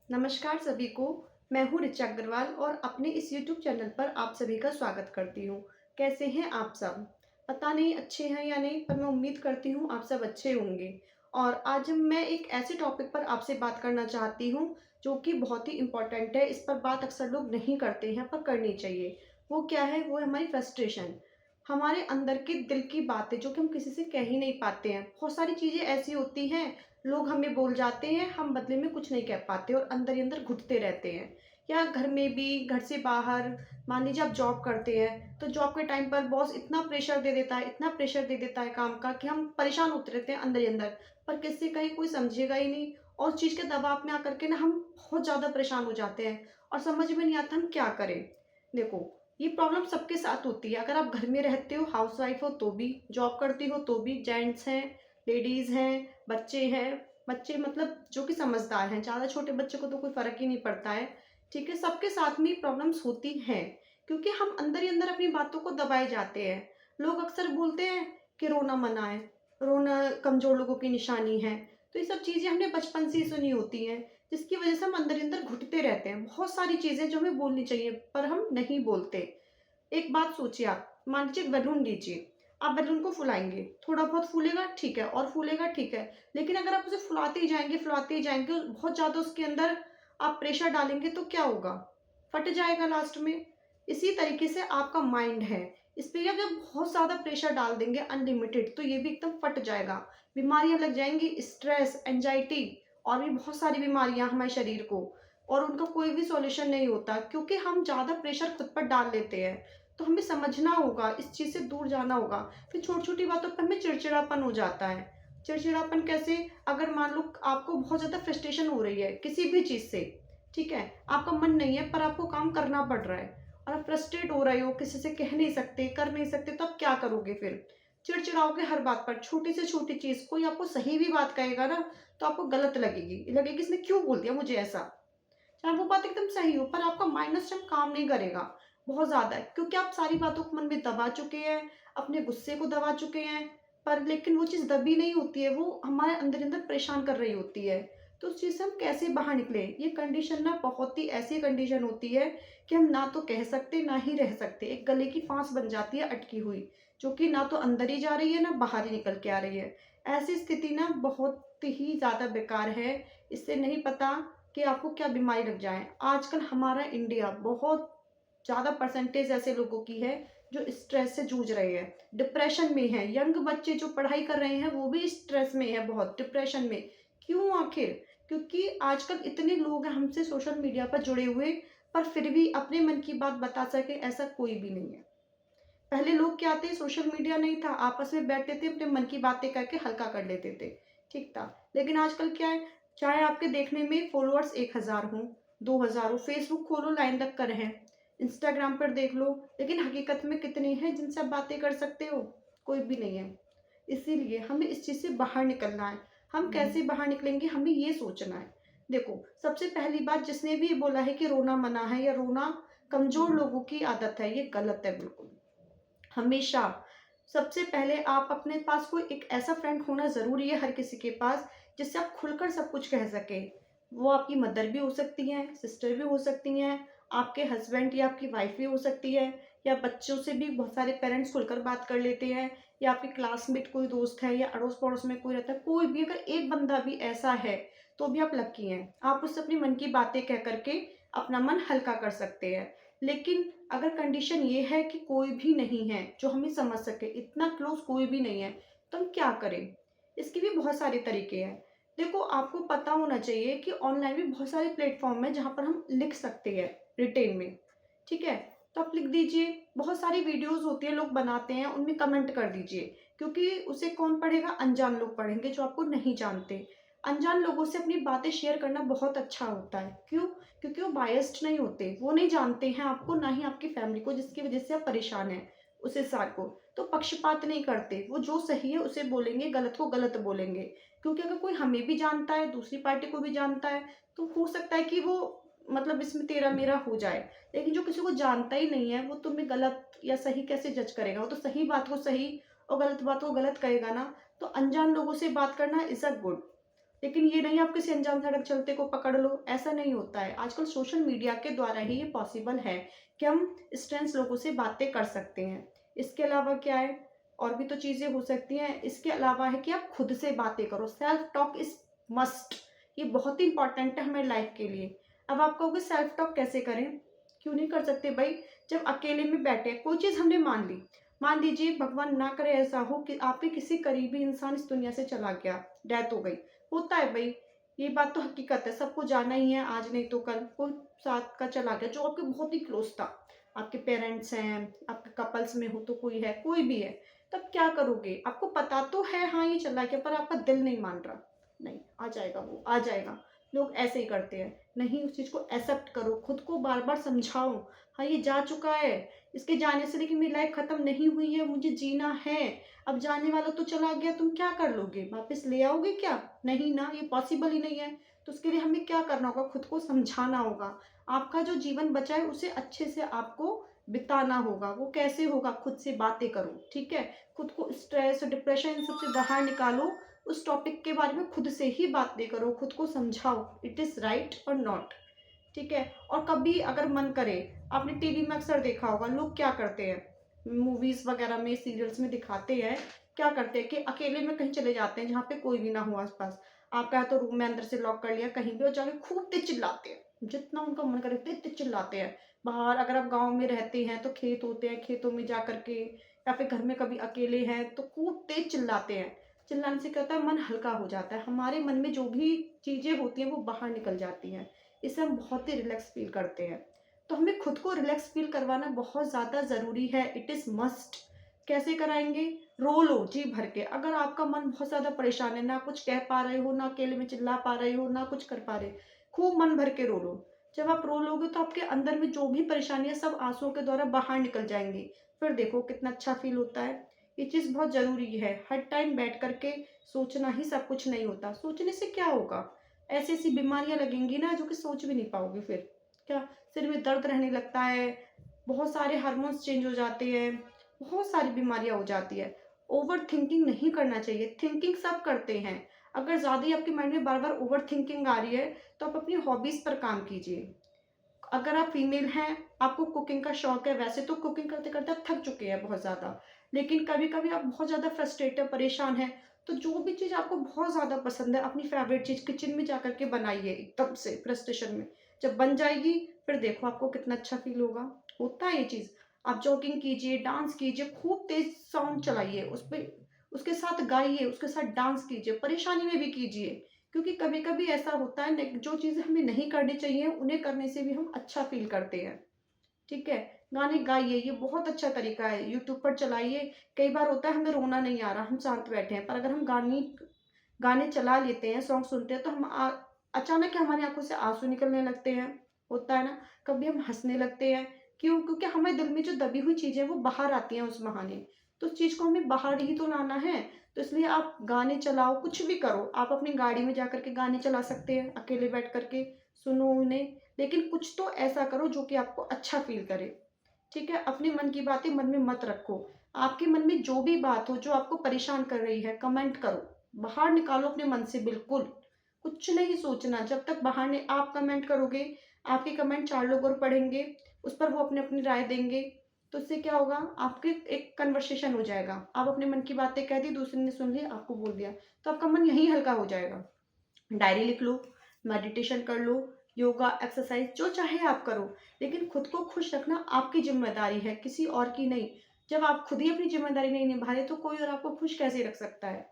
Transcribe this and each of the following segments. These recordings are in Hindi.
नमस्कार सभी को। मैं हूँ ऋचा अग्रवाल और अपने इस यूट्यूब चैनल पर आप सभी का स्वागत करती हूँ। कैसे हैं आप सब? पता नहीं अच्छे हैं या नहीं, पर मैं उम्मीद करती हूँ आप सब अच्छे होंगे। और आज मैं एक ऐसे टॉपिक पर आपसे बात करना चाहती हूँ जो कि बहुत ही इम्पोर्टेंट है। इस पर बात अक्सर लोग नहीं करते हैं पर करनी चाहिए। वो क्या है? वो है हमारी फ्रस्ट्रेशन। हमारे अंदर की दिल की बातें जो कि हम किसी से कह ही नहीं पाते हैं। बहुत सारी चीज़ें ऐसी होती हैं, लोग हमें बोल जाते हैं, हम बदले में कुछ नहीं कह पाते और अंदर ही अंदर घुटते रहते हैं। या घर में भी, घर से बाहर, मान लीजिए आप जॉब करते हैं तो जॉब के टाइम पर बॉस इतना प्रेशर दे देता है, इतना प्रेशर दे देता है काम का कि हम परेशान होते रहते हैं अंदर ही अंदर। पर किससे कहीं कोई समझेगा ही नहीं और उस चीज़ के दबाव में आकर के ना हम बहुत ज़्यादा परेशान हो जाते हैं और समझ में नहीं आता हम क्या करें। देखो, ये प्रॉब्लम सबके साथ होती है। अगर आप घर में रहते हो, हाउसवाइफ हो तो भी, जॉब करती हो तो भी, जेंट्स हैं, लेडीज़ हैं, बच्चे हैं। बच्चे मतलब जो कि समझदार हैं, ज़्यादा छोटे बच्चे को तो कोई फ़र्क ही नहीं पड़ता है, ठीक है? सबके साथ में ये प्रॉब्लम्स होती हैं, क्योंकि हम अंदर ही अंदर अपनी बातों को दबाए जाते हैं। लोग अक्सर बोलते हैं कि रोना मना है, रोना कमज़ोर लोगों की निशानी है। तो ये सब चीज़ें हमने बचपन से ही सुनी होती हैं, जिसकी वज़ह से हम अंदर ही अंदर घुटते रहते हैं। बहुत सारी चीज़ें जो हमें बोलनी चाहिए, पर हम नहीं बोलते। एक बात सोचिए आप, मान लीजिए बैलून लीजिए, आप बैलून को फुलाएँगे, थोड़ा बहुत फूलेगा ठीक है और फूलेगा ठीक है, लेकिन अगर आप उसे फुलाते ही जाएँगे, बहुत ज़्यादा उसके अंदर आप प्रेशर डालेंगे तो क्या होगा? फट जाएगा लास्ट में। इसी तरीके से आपका माइंड है, इस पे अगर बहुत ज़्यादा प्रेशर डाल देंगे अनलिमिटेड तो ये भी एकदम फट जाएगा। बीमारियाँ लग जाएँगी, स्ट्रेस, एंग्ज़ायटी और भी बहुत सारी बीमारियाँ हमारे शरीर को, और उनका कोई भी सॉल्यूशन नहीं होता क्योंकि हम ज़्यादा प्रेशर खुद पर डाल लेते हैं। तो हमें समझना होगा, इस चीज़ से दूर जाना होगा। फिर छोटी-छोटी बातों पे हमें चिड़चिड़ापन हो जाता है। चिड़चिड़ापन कैसे? अगर मान लो आपको बहुत ज़्यादा फ्रस्ट्रेशन हो रही है किसी भी चीज़ से, ठीक है? आपका मन नहीं है पर आपको काम करना पड़ रहा है और आप फ्रस्ट्रेट हो रहे हो, किसी से कह नहीं सकते, कर नहीं सकते, तो आप क्या करोगे फिर? चिड़चिड़ाओगे हर बात पर, छोटी से छोटी चीज़। कोई आपको सही भी बात कहेगा ना, तो आपको गलत लगेगी। लगेगी इसने क्यों बोल दिया मुझे ऐसा? चाहे वो बात एकदम सही हो, पर आपका माइंड उस टाइम काम नहीं करेगा, बहुत ज़्यादा, क्योंकि आप सारी बातों को मन में दबा चुके हैं, अपने गुस्से को दबा चुके हैं। पर लेकिन वो चीज़ दबी नहीं होती है, वो हमारे अंदर ही अंदर परेशान कर रही होती है। तो उस चीज़ से हम कैसे बाहर निकले? ये कंडीशन ना बहुत ही ऐसी कंडीशन होती है कि हम ना तो कह सकते, ना ही रह सकते। एक गले की फांस बन जाती है अटकी हुई, जो कि ना तो अंदर ही जा रही है, ना बाहर ही निकल के आ रही है। ऐसी स्थिति ना बहुत ही ज़्यादा बेकार है। इससे नहीं पता कि आपको क्या बीमारी लग जाए। आजकल हमारा इंडिया बहुत ज़्यादा परसेंटेज ऐसे लोगों की है जो स्ट्रेस से जूझ रहे हैं, डिप्रेशन में हैं। यंग बच्चे जो पढ़ाई कर रहे हैं वो भी स्ट्रेस में है, बहुत डिप्रेशन में। क्यों आखिर? क्योंकि आजकल इतने लोग हैं हमसे सोशल मीडिया पर जुड़े हुए, पर फिर भी अपने मन की बात बता सके ऐसा कोई भी नहीं है। पहले लोग क्या थे, सोशल मीडिया नहीं था, आपस में बैठते थे, अपने मन की बातें करके हल्का कर लेते थे, ठीक था। लेकिन आजकल क्या है, चाहे आपके देखने में फॉलोअर्स 1000 हों, 2000 हो, फेसबुक खोलो लाइन लग कर हैं, इंस्टाग्राम पर देख लो, लेकिन हकीकत में कितने हैं जिनसे आप बातें कर सकते हो? कोई भी नहीं है। इसीलिए हमें इस चीज़ से बाहर निकलना है। हम कैसे बाहर निकलेंगे, हमें ये सोचना है। देखो, सबसे पहली बात, जिसने भी ये बोला है कि रोना मना है या रोना कमज़ोर लोगों की आदत है, ये गलत है बिल्कुल। हमेशा सबसे पहले आप अपने पास कोई एक ऐसा फ्रेंड होना ज़रूरी है हर किसी के पास, जिससे आप खुलकर सब कुछ कह सकें। वो आपकी मदर भी हो सकती हैं, सिस्टर भी हो सकती हैं, आपके हस्बैंड या आपकी वाइफ भी हो सकती है, या बच्चों से भी बहुत सारे पेरेंट्स खुलकर बात कर लेते हैं, या आपके क्लासमेट कोई दोस्त है, या अड़ोस-पड़ोस में कोई रहता है, कोई भी अगर एक बंदा भी ऐसा है, तो भी आप लकी हैं। आप उससे अपनी मन की बातें कह कर के अपना मन हल्का कर सकते हैं। लेकिन अगर कंडीशन ये है कि कोई भी नहीं है जो हमें समझ सके, इतना क्लोज कोई भी नहीं है, तो हम क्या करें? इसके भी बहुत सारे तरीके हैं। देखो, आपको पता होना चाहिए कि ऑनलाइन भी बहुत सारे प्लेटफॉर्म हैं जहाँ पर हम लिख सकते हैं रिटेन में, ठीक है? तो आप लिख दीजिए। बहुत सारी वीडियोस होती है, लोग बनाते हैं, उनमें कमेंट कर दीजिए, क्योंकि उसे कौन पढ़ेगा? अनजान लोग पढ़ेंगे जो आपको नहीं जानते। अनजान लोगों से अपनी बातें शेयर करना बहुत अच्छा होता है। क्यों? क्योंकि वो बायस्ड नहीं होते, वो नहीं जानते हैं आपको, ना ही आपकी फैमिली को, जिसकी वजह से आप परेशान हैं उस इंसान को। तो पक्षपात नहीं करते, वो जो सही है उसे बोलेंगे, गलत को गलत बोलेंगे। क्योंकि अगर कोई हमें भी जानता है, दूसरी पार्टी को भी जानता है, तो हो सकता है कि वो मतलब इसमें तेरा मेरा हो जाए। लेकिन जो किसी को जानता ही नहीं है, वो तुम्हें गलत या सही कैसे जज करेगा? वो तो सही बात को सही और गलत बात को गलत कहेगा ना। तो अनजान लोगों से बात करना इज अ गुड। लेकिन ये नहीं आप किसी अनजान सड़क चलते को पकड़ लो, ऐसा नहीं होता है। आजकल सोशल मीडिया के द्वारा ही ये पॉसिबल है कि हम स्ट्रेंस लोगों से बातें कर सकते हैं। इसके अलावा क्या है, और भी तो चीज़ें हो सकती हैं। इसके अलावा है कि आप खुद से बातें करो, सेल्फ टॉक इज़ मस्ट। ये बहुत ही इंपॉर्टेंट है हमारी लाइफ के लिए। अब आप कहोगे सेल्फ टॉक कैसे करें? क्यों नहीं कर सकते भाई? जब अकेले में बैठे कोई चीज़ हमने मान ली, मान लीजिए भगवान ना करे ऐसा हो कि आपके किसी करीबी इंसान इस दुनिया से चला गया, डेथ हो गई। होता है भाई, ये बात तो हकीकत है, सबको जाना ही है, आज नहीं तो कल। कोई साथ का चला गया जो आपके बहुत ही क्लोज था, आपके पेरेंट्स हैं, आपके कपल्स में हो तो कोई है, कोई भी है, तब क्या करोगे? आपको पता तो है हाँ ये चला गया, पर आपका दिल नहीं मान रहा। नहीं, आ जाएगा, वो आ जाएगा। लोग ऐसे ही करते हैं। नहीं, उस चीज़ को एक्सेप्ट करो, खुद को बार बार समझाओ, हाँ ये जा चुका है, इसके जाने से लेकिन मेरी लाइफ खत्म नहीं हुई है, मुझे जीना है। अब जाने वाला तो चला गया, तुम क्या कर लोगे? वापस ले आओगे क्या? नहीं ना, ये पॉसिबल ही नहीं है। तो उसके लिए हमें क्या करना होगा? खुद को समझाना होगा। आपका जो जीवन बचा है उसे अच्छे से आपको बिताना होगा। वो कैसे होगा? खुद से बातें करो, ठीक है? खुद को स्ट्रेस और डिप्रेशन इन सब से बाहर निकालो। उस टॉपिक के बारे में खुद से ही बातें करो, खुद को समझाओ, इट इज़ राइट और नॉट, ठीक है? और कभी अगर मन करे, आपने टीवी में अक्सर देखा होगा लोग क्या करते हैं, मूवीज़ वगैरह में, सीरियल्स में दिखाते हैं, क्या करते हैं कि अकेले में कहीं चले जाते हैं जहाँ पे कोई भी ना हो आस-पास। आपका है तो रूम में अंदर से लॉक कर लिया, कहीं भी, और जाके खूब तेज़ चिल्लाते हैं। जितना उनका मन करे तेज़-तेज़ चिल्लाते हैं। बाहर अगर आप गाँव में रहते हैं तो खेत होते हैं, खेतों में जा कर के, या फिर घर में कभी अकेले हैं तो खूब तेज़ चिल्लाते हैं। चिल्लाने से क्या होता है, मन हल्का हो जाता है। हमारे मन में जो भी चीज़ें होती हैं वो बाहर निकल जाती हैं। इससे हम बहुत ही रिलैक्स फ़ील करते हैं। तो हमें खुद को रिलैक्स फ़ील करवाना बहुत ज़्यादा ज़रूरी है, इट इज़ मस्ट। कैसे कराएँगे? रो लो जी भर के। अगर आपका मन बहुत ज़्यादा परेशान है, ना कुछ कह पा रहे हो, ना अकेले में चिल्ला पा रहे हो, ना कुछ कर पा रहे, खूब मन भर के रो लो। जब आप रो लोगे तो आपके अंदर में जो भी परेशानी है सब आँसुओं के द्वारा बाहर निकल जाएँगी। फिर देखो कितना अच्छा फ़ील होता है। ये चीज़ बहुत ज़रूरी है। हर टाइम बैठ कर के सोचना ही सब कुछ नहीं होता। सोचने से क्या होगा? ऐसी-ऐसी बीमारियाँ लगेंगी ना जो कि सोच भी नहीं पाओगे फिर। क्या सिर में दर्द रहने लगता है, बहुत सारे हार्मोन्स चेंज हो जाते हैं, बहुत सारी बीमारियाँ हो जाती है। ओवरथिंकिंग नहीं करना चाहिए, थिंकिंग सब करते हैं। अगर ज़्यादा ही आपके माइंड में बार-बार ओवरथिंकिंग आ रही है, तो आप अपनी हॉबीज़ पर काम कीजिए। अगर आप फीमेल हैं, आपको कुकिंग का शौक है, वैसे तो कुकिंग करते-करते आप थक चुके हैं बहुत ज़्यादा। लेकिन कभी-कभी आप बहुत ज़्यादा फ्रस्ट्रेटेड, परेशान हैं, तो जो भी चीज़ आपको बहुत ज़्यादा पसंद है, अपनी फ़ेवरेट चीज़ किचन में जाकर के बनाइए एकदम से फ्रस्ट्रेशन में। जब बन जाएगी, फिर देखो आपको कितना अच्छा फ़ील होगा। होता है ये चीज़। आप जॉगिंग कीजिए, डांस कीजिए, खूब तेज़ साउंड चलाइए, उसके साथ गाइए, उसके साथ डांस कीजिए, परेशानी में भी कीजिए। क्योंकि कभी-कभी ऐसा होता है न, जो चीज़ें हमें नहीं करनी चाहिए, उन्हें करने से भी हम अच्छा फ़ील करते हैं, ठीक है? गाने गाइए, ये बहुत अच्छा तरीका है, यूट्यूब पर चलाइए। कई बार होता है हमें रोना नहीं आ रहा, हम शांत बैठे हैं, पर अगर हम गाने चला लेते हैं, सॉन्ग सुनते हैं, तो हम अचानक हमारी आँखों से आँसू निकलने लगते हैं, होता है ना? कभी हम हँसने लगते हैं, क्यों? क्योंकि हमारे दिल में जो दबी हुई चीज़ें हैं, वो बाहर आती हैं उस बहाने। तो उस चीज़ को हमें बाहर ही तो लाना है, तो इसलिए आप गाने चलाओ, कुछ भी करो। आप अपनी गाड़ी में जाकर के गाने चला सकते हैं, अकेले बैठ कर के, सुनो उन्हें, लेकिन कुछ तो ऐसा करो जो कि आपको अच्छा फ़ील करे, ठीक है? अपने मन की बातें मन में मत रखो। आपके मन में जो भी बात हो, जो आपको परेशान कर रही है, कमेंट करो। बाहर निकालो अपने मन से बिल्कुल। कुछ नहीं सोचना, जब तक बाहर नहीं आप कमेंट करोगे, आपके कमेंट 4 लोग और पढ़ेंगे, उस पर वो अपनी-अपनी राय देंगे, तो इससे क्या होगा? आपके एक कन्वर्सेशन हो जाएगा। आप अपने मन की बातें कह दी, दूसरे ने सुन लिया, आपको बोल दिया, तो आपका मन यहीं हल्का हो जाएगा। डायरी लिख लो, मेडिटेशन कर लो, योगा, एक्सरसाइज़ जो चाहे आप करो, लेकिन खुद को खुश रखना आपकी ज़िम्मेदारी है, किसी और की नहीं। जब आप खुद ही अपनी ज़िम्मेदारी नहीं निभा रहे, तो कोई और आपको खुश कैसे रख सकता है?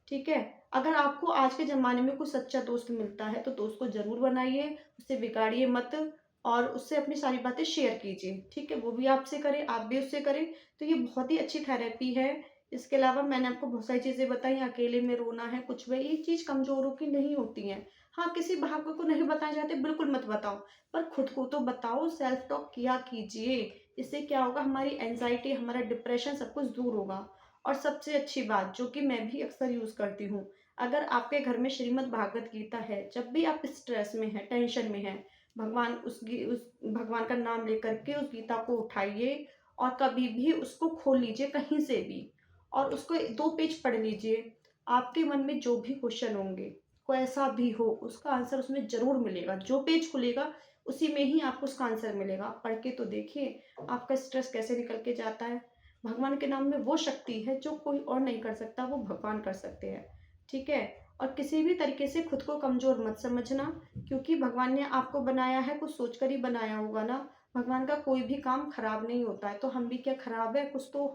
ठीक है? अगर आपको आज के ज़माने में कोई सच्चा दोस्त मिलता है, तो दोस्त को ज़रूर बनाइए, उसे बिगाड़िए मत, और उससे अपनी सारी बातें शेयर कीजिए, ठीक है? वो भी आपसे करे, आप भी उससे करें, तो ये बहुत ही अच्छी थेरेपी है। इसके अलावा मैंने आपको बहुत सारी चीज़ें बताई, अकेले में रोना है, कुछ भी, ये चीज़ कमज़ोरों की नहीं होती हैं। हाँ, किसी बहाके को नहीं बताना चाहते, बिल्कुल मत बताओ, पर खुद को तो बताओ, सेल्फ टॉक किया कीजिए। इससे क्या होगा, हमारी एंग्ज़ायटी, हमारा डिप्रेशन सब कुछ दूर होगा। और सबसे अच्छी बात जो कि मैं भी अक्सर यूज़ करती हूँ, अगर आपके घर में श्रीमद् भागवत गीता है, जब भी आप स्ट्रेस में हैं, टेंशन में हैं, उस भगवान का नाम लेकर के उस गीता को उठाइए, और कभी भी उसको खोल लीजिए कहीं से भी, और उसको 2 पेज पढ़ लीजिए। आपके मन में जो भी क्वेश्चन होंगे, कैसा भी हो उसका आंसर उसमें ज़रूर मिलेगा। जो पेज खुलेगा उसी में ही आपको उसका आंसर मिलेगा। आप पढ़ के तो देखिए आपका स्ट्रेस कैसे निकल के जाता है। भगवान के नाम में वो शक्ति है जो कोई और नहीं कर सकता, वो भगवान कर सकते हैं। ठीक है? और किसी भी तरीके से खुद को कमज़ोर मत समझना, क्योंकि भगवान ने आपको बनाया है कुछ सोच कर ही बनाया होगा ना। भगवान का कोई भी काम खराब नहीं होता है, तो हम भी क्या खराब है, कुछ तो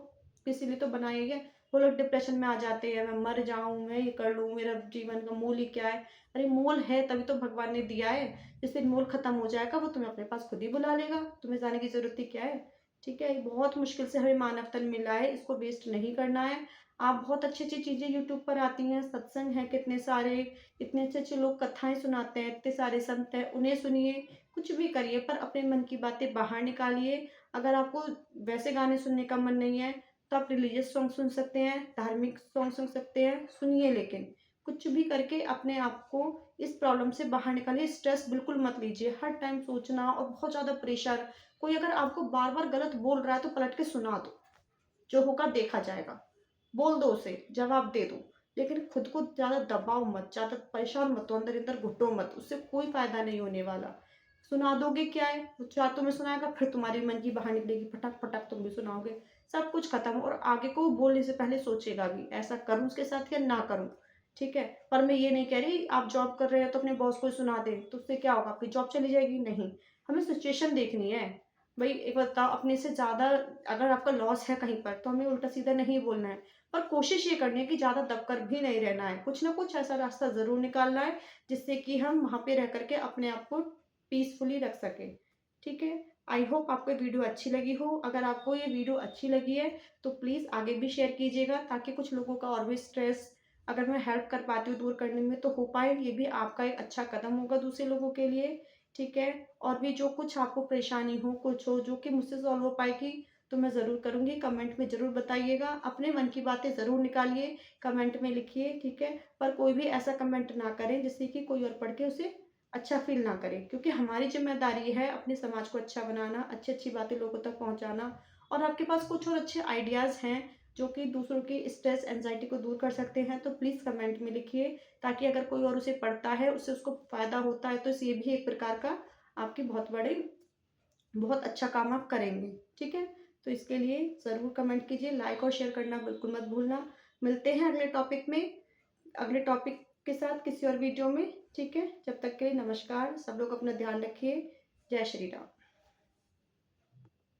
किसी लिए तो बनाया ही है। वो लोग डिप्रेशन में आ जाते हैं, मैं मर जाऊँ, मैं ये कर लूँ, मेरा जीवन का मोल ही क्या है? अरे मोल है तभी तो भगवान ने दिया है। जिस दिन मोल खत्म हो जाएगा वो तुम्हें अपने पास खुद ही बुला लेगा, तुम्हें जाने की ज़रूरत ही क्या है? ठीक है? ये बहुत मुश्किल से हमें मानव तन मिला है, इसको वेस्ट नहीं करना है। आप बहुत अच्छी-अच्छी चीज़ें यूट्यूब पर आती हैं, सत्संग हैं कितने सारे, इतने अच्छे-अच्छे लोग कथाएँ सुनाते हैं, इतने सारे संत हैं, उन्हें सुनिए, कुछ भी करिए पर अपने मन की बातें बाहर निकालिए। अगर आपको वैसे गाने सुनने का मन नहीं है, तो आप रिलीजियस सॉन्ग सुन सकते हैं, धार्मिक सॉन्ग सुन सकते हैं, सुनिए लेकिन। कुछ भी करके अपने आप को इस प्रॉब्लम से बाहर निकालिए, स्ट्रेस बिल्कुल मत लीजिए। हर टाइम सोचना और बहुत ज़्यादा प्रेशर, कोई अगर आपको बार-बार गलत बोल रहा है तो पलट के सुना दो, जो होगा देखा जाएगा। बोल दो उसे, जवाब दे दो, लेकिन खुद को ज़्यादा दबाओ मत, ज़्यादा परेशान मत हो, अंदर-अंदर घुटो मत, उससे कोई फ़ायदा नहीं होने वाला। सुना दोगे क्या है, वो 4 तुम्हें सुनाएगा, फिर तुम्हारे मन की बाहर निकलेगी, फटाक-फटाक तुम भी सुनाओगे, सब कुछ खत्म और आगे को बोलने से पहले सोचेगा भी, ऐसा करूँ उसके साथ या ना करूँ, ठीक है? पर मैं ये नहीं कह रही आप जॉब कर रहे हो तो अपने बॉस को ही सुना दें, तो उससे क्या होगा, आपकी जॉब चली जाएगी? नहीं, हमें सिचुएशन देखनी है। भई एक बताओ अपने से ज़्यादा अगर आपका लॉस है कहीं पर, तो हमें उल्टा-सीधा नहीं बोलना है। पर कोशिश ये करनी है कि ज़्यादा दबकर भी नहीं रहना है। कुछ ना कुछ ऐसा रास्ता ज़रूर निकालना है, जिससे कि हम वहाँ पे रह कर के अपने आप को पीसफुली रख सकें। ठीक है? आई होप आपको ये वीडियो अच्छी लगी हो। अगर आपको ये वीडियो अच्छी लगी है, तो प्लीज़ आगे भी शेयर कीजिएगा ताकि कुछ लोगों का और भी स्ट्रेस अगर मैं हेल्प कर पाती हूँ दूर करने में तो हो पाए। ये भी आपका एक अच्छा कदम होगा दूसरे लोगों के लिए। ठीक है? और भी जो कुछ आपको परेशानी हो, कुछ हो जो कि मुझसे सॉल्व हो पाएगी, तो मैं ज़रूर करूँगी, कमेंट में ज़रूर बताइएगा। अपने मन की बातें ज़रूर निकालिए, कमेंट में लिखिए, ठीक है? पर कोई भी ऐसा कमेंट ना करें जिससे कि कोई और पढ़ के उसे अच्छा फ़ील ना करे, क्योंकि हमारी ज़िम्मेदारी है अपने समाज को अच्छा बनाना, अच्छी-अच्छी बातें लोगों तक पहुँचाना। और आपके पास कुछ और अच्छे आइडियाज़ हैं, जो कि दूसरों की स्ट्रेस, एंग्ज़ायटी को दूर कर सकते हैं, तो प्लीज़ कमेंट में लिखिए, ताकि अगर कोई और उसे पढ़ता है, उससे उसको फ़ायदा होता है, तो ये भी एक प्रकार का आपकी बहुत अच्छा काम आप करेंगे, ठीक है? तो इसके लिए ज़रूर कमेंट कीजिए, लाइक और शेयर करना बिल्कुल मत भूलना। मिलते हैं अगले टॉपिक में, अगले टॉपिक के साथ किसी और वीडियो में, ठीक है? जब तक के लिए नमस्कार, सब लोग अपना ध्यान रखिए। जय श्री राम।